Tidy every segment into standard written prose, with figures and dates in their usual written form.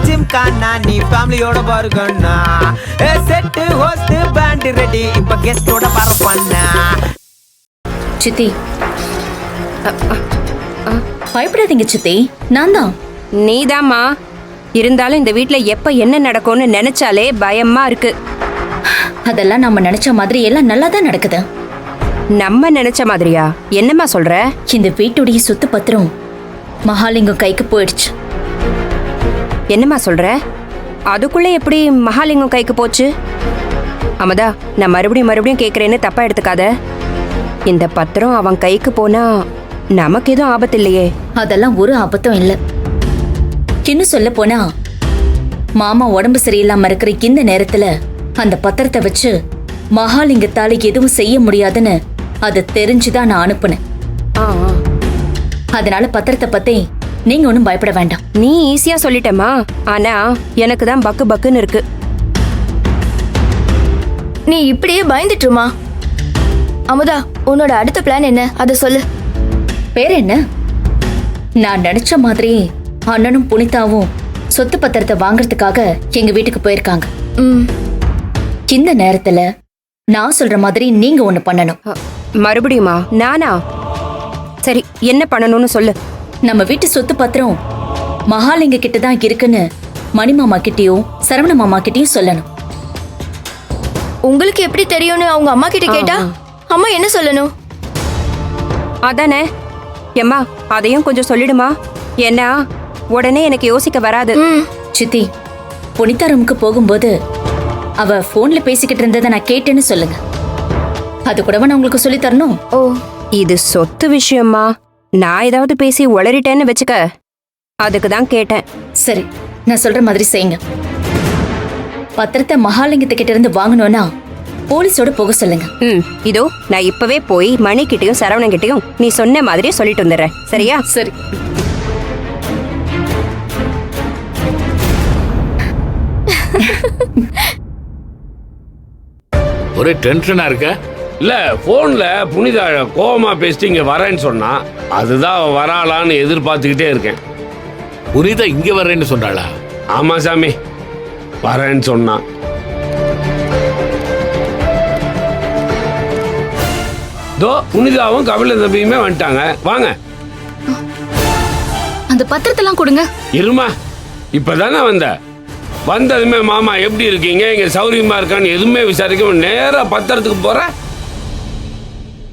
ஜிம்கானா நீ ஃபேமிலியோட பாருங்கண்ணா. செட்டு ஹோஸ்ட் பேண்ட் ரெடி இப்ப கெஸ்டோட பரப்பண்ணா. சித்தி பயப்படாதீங்க சித்தி, நான் தான். நீதாம்மா. இருந்தாலும் இந்த வீட்ல எப்ப என்ன நடக்கும்னு நினைச்சாலே பயமா இருக்கு. அதெல்லாம் நம்ம நினைச்ச மாதிரி எல்லாம் நல்லா தான் நடக்குது. நம்ம நினைச்ச மாதிரியா? என்னம்மா சொல்ற? இந்த வீட்டுடைய சொத்து பத்திரம் மகாலிங்கம் கைக்கு போயிடுச்சு. என்னம்மா சொல்ற? அதுக்குள்ள எப்படி மகாலிங்கம் கைக்கு போச்சு? அமதா, நான் மறுபடியும் கேக்குறேன்னு தப்பா எடுத்துக்காத. இந்த பத்திரம் அவன் கைக்கு போனா நமக்கு எதுவும் ஆபத்து இல்லையே? அதெல்லாம் ஒரு ஆபத்தும் இல்ல. இன்னும் சொல்ல போனா மாமா உடம்பு சரியில்லாம இருக்கிற இந்த நேரத்துல அந்த பத்திரத்தை வச்சு மகாலிங்கத்தால எதுவும் செய்ய முடியாதுன்னு அது தெரிஞ்சுதான் நான் அனுப்புனேன். அதனால பத்திரத்தை பத்தி நீங்க ஒன்னும் பயப்பட வேண்டாம். நீ ஈஸியா சொல்லிட்டமா, ஆனா எனக்கு தான் பக்கு பக்குன்னு இருக்கு. நீ இப்படியே பயந்துட்டுமா? அமுதா, உன்னோட அடுத்த பிளான் என்ன? அத சொல்லு. பேர் என்ன? நான் நினைச்ச மாதிரி அண்ணனும் புனிதாவும் சொத்து பத்திரத்தை வாங்கறதுக்காக எங்க வீட்டுக்கு போயிருக்காங்க. இந்த நேரத்துல நான் சொல்ற மாதிரி நீங்க ஒண்ணு பண்ணணும். மறுபடியுமா? நானா? சரி, என்ன பண்ணணும்னு சொல்லு. நம்ம வீட்டு சொத்து பத்திரம் மகாலிங்க கிட்ட தான் இருக்குன்னு மணிமாமா கிட்டயும் சரவண மாமா கிட்டயும் சொல்லணும். உங்களுக்கு எப்படி தெரியும்னு அவங்க அம்மா கிட்ட கேட்டா அம்மா என்ன சொல்லணும்? அதானே. எம்மா, அதையும் கொஞ்சம் சொல்லிடுமா. ஏன்னா உடனே எனக்கு யோசிக்க வராது. சித்தி, புனிதா ரூமுக்கு போகும்போது அவ போன்ல பேசிக்கிட்டு இருந்ததை நான் கேட்டேன்னு சொல்லுங்க. அது கூடவா நான் உங்களுக்கு சொல்லி தரணும்? ஓ, இது சொத்து விஷயமா? நான் ஏதாவது பேசி உளறிட்டேன்னு வச்சுக்க. அதுக்கு தான் கேட்டேன். சரி, நான் சொல்ற மாதிரி செய்யுங்க. பத்திரத்தை மகாலிங்கத்துக்கிட்ட இருந்து வாங்கணும்னா போலீஸோட போக சொல்லுங்க. இதோ நான் இப்பவே போய் மணி கிட்டயும் சரவணன் கிட்டயும் நீ சொன்ன மாதிரி சொல்லிட்டு வந்துடுறேன். சரியா? சரி. ஒரே டென்ஷனா இருக்க? இல்ல, போன்ல புனிதா கோவமா பேசிட்டு இங்க வரேன்னு சொன்னா, அதுதான் வராளான்னு எதிர்பார்த்துக்கிட்டே இருக்கேன். புனிதா இங்க வர்றேன்னு சொன்னாளா? ஆமா சாமி, வரேன்னு சொன்னா. தோ புனிதாவும் கபில தம்பியுமே வந்துட்டாங்க. வாங்க. அந்த பத்திரத்தெல்லாம் கொடுங்க. இருமா, இப்பதானே வந்ததுமே மாமா எப்படி இருக்கீங்க, இங்க சௌரியமா இருக்கான்னு எதுவுமே விசாரிக்க நேரா பத்திரத்துக்கு போற.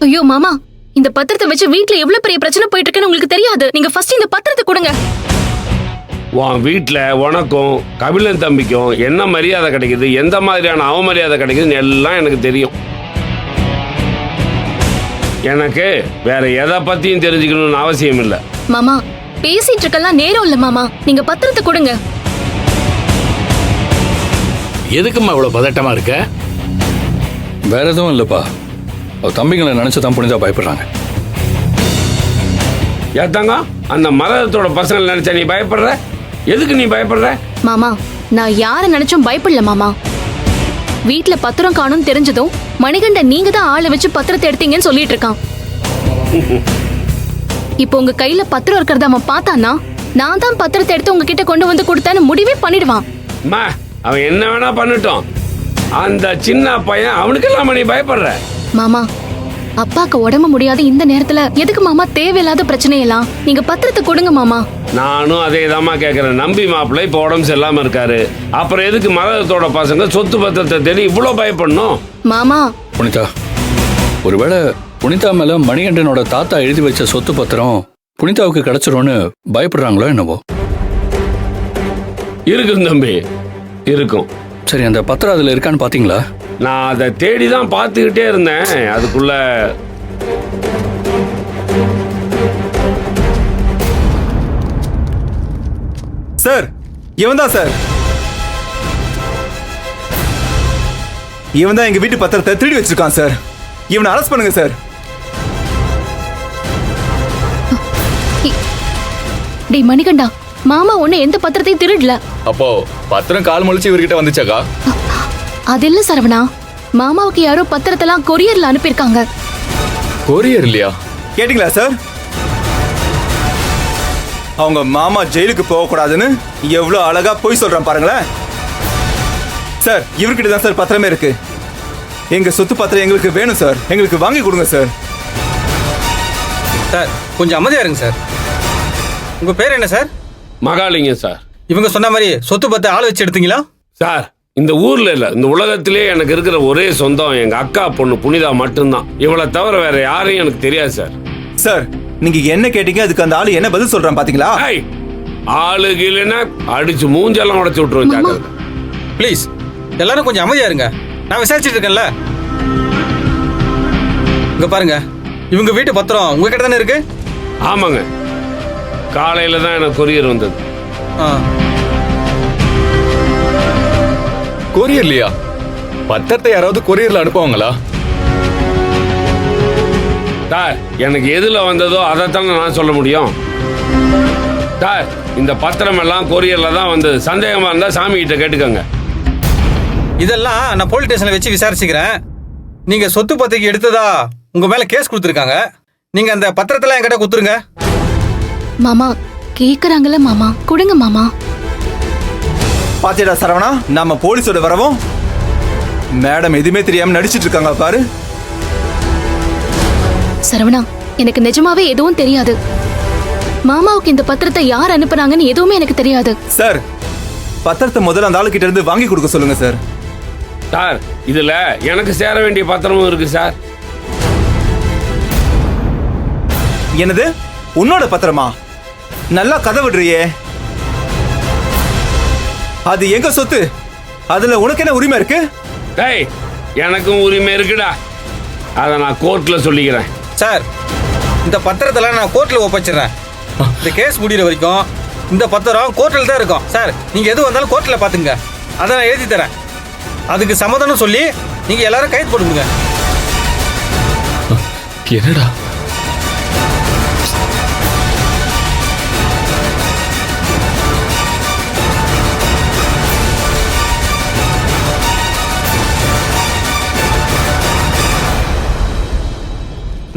ஐயோ மாமா, இந்த பத்திரத்தை வச்சு வீட்ல எவ்வளவு பெரிய பிரச்சனை போயிட்டு இருக்குன்னு உங்களுக்கு தெரியாது. நீங்க ஃபர்ஸ்ட் இந்த பத்திரத்தை கொடுங்க. உன் வீட்டுல உனக்கும் கபிலன் தம்பிக்கும் என்ன மரியாதை கிடைக்குது, எந்த மாதிரியான அவமரியாதை கிடைக்குதுன்னு எல்லாம் எனக்கு தெரியும். எனக்கு வேற எதை பத்தியும் தெரிஞ்சுக்கணும்னு அவசியம் இல்லை. மாமா, பேசிட்டு இருக்கலாம் நேரம் இல்ல மாமா. நீங்க பத்திரத்தை கொடுங்க. எதுக்குமா இவ்வளவு பதட்டமா இருக்க? வேற எதுவும் இல்லப்பா. தம்பிங்களை நினைச்சுதான் புனிதா பயப்படுறாங்க. ஏத்தாங்க, அந்த மரத்தோட பசங்களை நினைச்சா நீ பயப்படுற? எதுக்கு நீ பயப்படுற? மாமா, நான் யார நினைச்சும் பயப்படல மாமா. வீட்ல பத்திரம் காணும் தெரிஞ்சதும் மணிகண்டன் நீங்க தான் ஆளை வச்சு பத்திரத்தை எடுத்தீங்கன்னு சொல்லிட்டு இருக்கான். இப்போ உங்க கையில பத்திரம் இருக்கிறத அவன் பார்த்தானா, நான் தான் பத்திரத்தை எடுத்து உங்ககிட்ட கொண்டு வந்து கொடுத்தேன்னு முடிவே பண்ணிடுவான். அவன் என்ன வேணா பண்ணட்டும். அந்த சின்ன பையன், அவனுக்கெல்லாம் நீ பயப்படுற? மாமா, அப்பாக்கு உடம்பு முடியாத இந்த நேரத்துல எதுக்கு மாமா தேவையில்லாத பிரச்சனையெல்லாம்? நீங்க பத்திரத்தை கொடுங்க மாமா. நானும் அதே தாமா கேட்கறேன். நம்பி மாப்பிள்ளை இப்ப உடம்பு சரியில்லாம இருக்காரு. அப்புறம் எதுக்கு மரத்தோட பசங்க சொத்து பத்திரத்தை தேடி இவ்வளவு பயப்படணும்? மாமா, புனிதா, ஒருவேளை புனிதா மேல மணிகண்டனோட தாத்தா எழுதி வச்ச சொத்து பத்திரம் புனிதாவுக்கு கிடைச்சிரும்னு பயப்படுறாங்களோ என்னவோ? இருக்கும் தம்பி, இருக்கும். சரி, அந்த பத்திரம் அதுல இருக்கான்னு பாத்தீங்களா? நான் அதை தேடிதான் பார்த்துக்கிட்டே இருந்தேன். அதுக்குள்ள சார், இவன் தான் சார். இவன் தான் எங்க வீட்டு பத்திரத்தை திருடி வச்சிருக்கான் சார். இவனை அரெஸ்ட் பண்ணுங்க சார். டேய் மணிகண்டா, மாமா ஒண்ணு எந்த பத்திரத்தையும் திருடல. அப்போ பத்திரம் கால் முளைச்சு இவர்கிட்ட வந்துச்சாக்கா? அது இல்ல சரவணா, மாமாவுக்கு யாரோ பத்திரத்தெல்லாம் கொரியர்ல அனுப்பியிருக்காங்க. கொரியர் இல்லையா? கேட்டீங்களா சார்? அவங்க மாமா ஜெயிலுக்கு போகக்கூடாதுன்னு எவ்வளோ அழகா போய் சொல்றான் பாருங்களேன். சார் இவர்கிட்ட தான் சார் பத்திரமே இருக்கு. எங்க சொத்து பத்திரம் எங்களுக்கு வேணும் சார், எங்களுக்கு வாங்கி கொடுங்க சார். சார் கொஞ்சம் அமைதியா இருங்க சார். உங்க பேர் என்ன சார்? மகாலிங்கம் சார். இவங்க சொன்ன மாதிரி சொத்து பத்து ஆள் வச்சு எடுத்தீங்களா? சார் இந்த ஊர்ல இல்ல, இந்த உலகத்திலே எனக்கு இருக்கிற ஒரே சொந்தம் எங்க அக்கா பொண்ணு புனிதா மட்டும்தான். இவளை தவிர வேற யாரையும் எனக்கு தெரியாது சார். சார் நீங்க என்ன கேட்டீங்க, அதுக்கு அந்த ஆளு என்ன பதில் சொல்றான் பாத்தீங்களா? ஏய், ஆளுக்கு இல்லைன்னா அடிச்சு மூஞ்செல்லாம் உடைச்சு விட்டுருவேன் ஜாக்கிரதை. ப்ளீஸ் எல்லாரும் கொஞ்சம் அமைதியா இருங்க. நான் விசாரிச்சுட்டு இருக்கேன்ல. இங்க பாருங்க, இவங்க வீட்டு பத்திரம் உங்ககிட்ட தானே இருக்கு? ஆமாங்க, காலையில தான் எனக்கு கொரியர் வந்தது. ஆ. கொரியர்லையா? பத்திரத்தை யாராவது கொரியர்ல அனுப்புவாங்களா? சார் எனக்கு எதுல வந்ததோ அதைத்தானே நான் சொல்ல முடியும். சார் இந்த பத்திரம் எல்லாம் கொரியர்ல தான் வந்தது. சந்தேகமா இருந்தா சாமி கிட்ட கேட்டுக்கோங்க. இதெல்லாம் நான் போலீஸ் ஸ்டேஷன்ல வச்சு விசாரிச்சுக்கிறேன். நீங்க சொத்து பத்திரிக்கை எடுத்ததா உங்க மேல கேஸ் கொடுத்துருக்காங்க. நீங்க அந்த பத்திரத்தெல்லாம் என்கிட்ட கொடுத்துருங்க. மாமா கேக்குறாங்கல்ல மாமா, கொடுங்க மாமா. பாத்தியடா சரவணா, நம்ம போலீஸோட வரவும் மேடம் எதுவுமே தெரியாம நடிச்சிட்டு இருக்காங்க பாரு. சரவணா, எனக்கு நிஜமாவே எதுவும் தெரியாது. மாமாவுக்கு இந்த பத்திரத்தை யார் அனுப்புனாங்கன்னு எதுவுமே எனக்கு தெரியாது. சார் பத்திரத்தை முதல்ல அந்த ஆளுகிட்ட இருந்து வாங்கி கொடுக்க சொல்லுங்க சார். சார் இதுல எனக்கு சேர வேண்டிய பத்திரமும் இருக்கு சார். என்னது உன்னோட பத்திரமா? நல்லா கதை விடுறியே. அது எங்க சொத்து, அதுல உனக்கு என்ன உரிமை இருக்கு? டேய் எனக்கும் உரிமை இருக்குடா, அதை நான் கோர்ட்ல சொல்லிக்கிறேன். சார் இந்த பத்திரத்தெல்லாம் நான் கோர்ட்ல ஒப்படைச்சிடுறேன். இந்த கேஸ் முடிகிற வரைக்கும் இந்த பத்திரம் கோர்ட்டில் தான் இருக்கும். சார் நீங்க எது வந்தாலும் கோர்ட்டில் பாத்துங்க, அதை நான் எழுதி தரேன். அதுக்கு சமாதானம் சொல்லி நீங்க எல்லாரும் கைது போடுங்க. என்னடா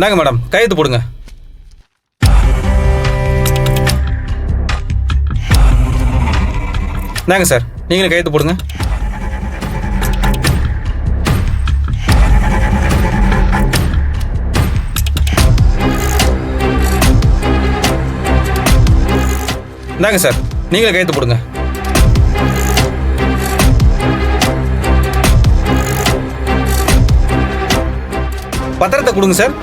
நாங்க மேடம் கையெழுத்து போடுங்க. நாங்க சார் நீங்களும் கையெழுத்து போடுங்க. நாங்க சார் நீங்களும் கையெழுத்து போடுங்க. பத்திரத்தை கொடுங்க சார்.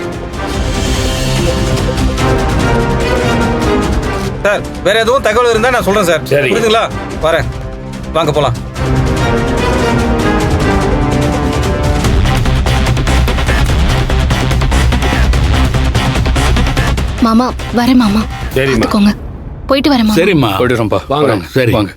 சார் வேற எதுவும் தகவல் இருந்தா நான் சொல்றேன் சார். சரி. புரியுதுங்களா? வரேன், வாங்க போலாம். மாமா வரேன் மாமா. சரிம்மா. பார்த்துக்கோங்க. போயிட்டு வரேன் மாமா. சரிம்மா போயிடுறோம்ப்பா. வாங்க. சரி வாங்க.